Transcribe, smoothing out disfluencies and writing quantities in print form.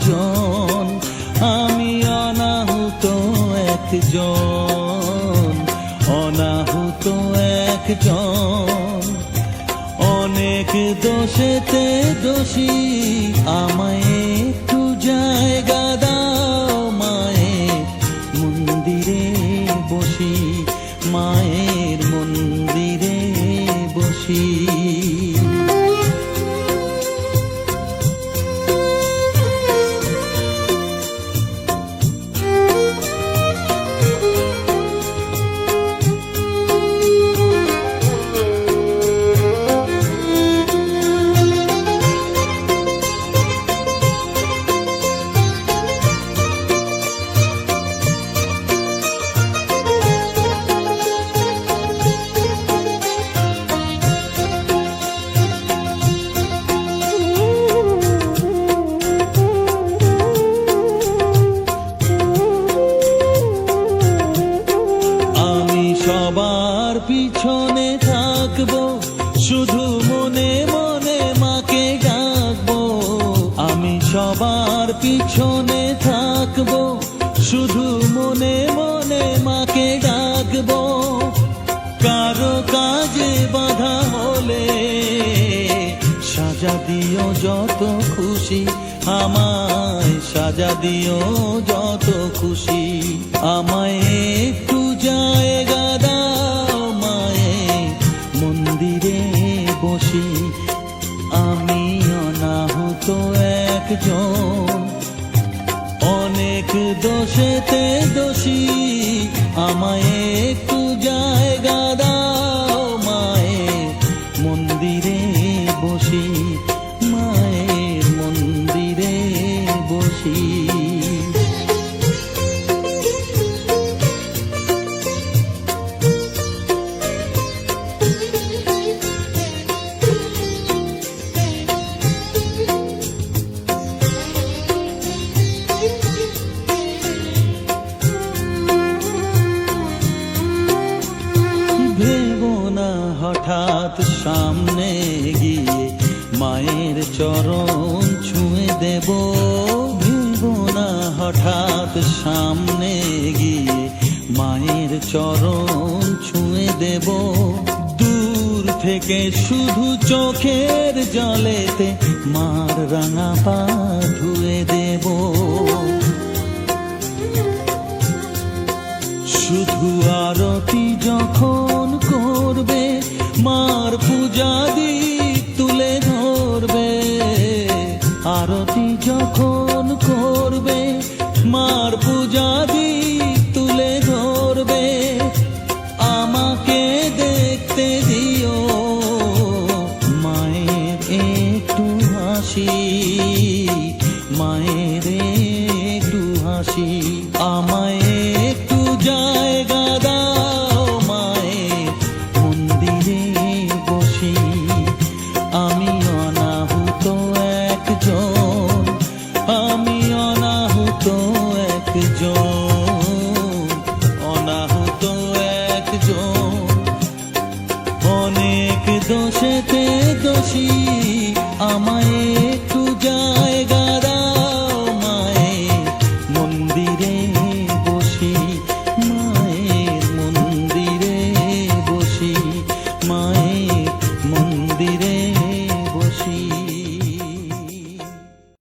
একজন, আমি অনাহুত একজন, অনাহুত একজন। অনেক দোষেতে দোষী, আমায় একটু জায়গা দাও মায়ের মন্দিরে বসি, মায়ের মন্দিরে বসি। সবার পিছনে থাকবো, শুধু মনে মনে মাকে ডাকবো। আমি সবার পিছনে থাকবো, শুধু মনে মনে মাকে ডাকবো। কারো কাজে বাধা হলে সাজা দিও যত খুশি, আমায় সাজা দিও যত খুশি। আমায় একটু জায়গা দাও মায়ের মন্দিরে বসি, আমি অনাহুত একজন, অনেক দোষেতে দোষী। আমায় একটু জায়গা দাও মায়ের মন্দিরে বসি, মায়ের মন্দিরে বসি। ভেবো না হঠাৎ সামনে গিয়ে মায়ের চরণ ছুঁয়ে দেব, ভেবো না হঠাৎ সামনে গিয়ে মায়ের চরণ ছুঁয়ে দেব। দূর থেকে শুধু চোখের জলেতে মার রাঙা পা ধুয়ে দেব। শুধু আরতি যখন করবে, মার পূজা দীপ তুলে ধরবে। আরতি যখন করবে, মার পূজা দীপ তুলে ধরবে। আমাকে দেখতে দিও মায়ের একটু হাসি, মায়ের একটু হাসি। আমায় একটু জায়গা দাও মায়ের মন্দিরে বসি, আমি অনাহুত একজন, আমি অনাহুত একজন, অনাহুত একজন। অনেক দোষেতে দোষী,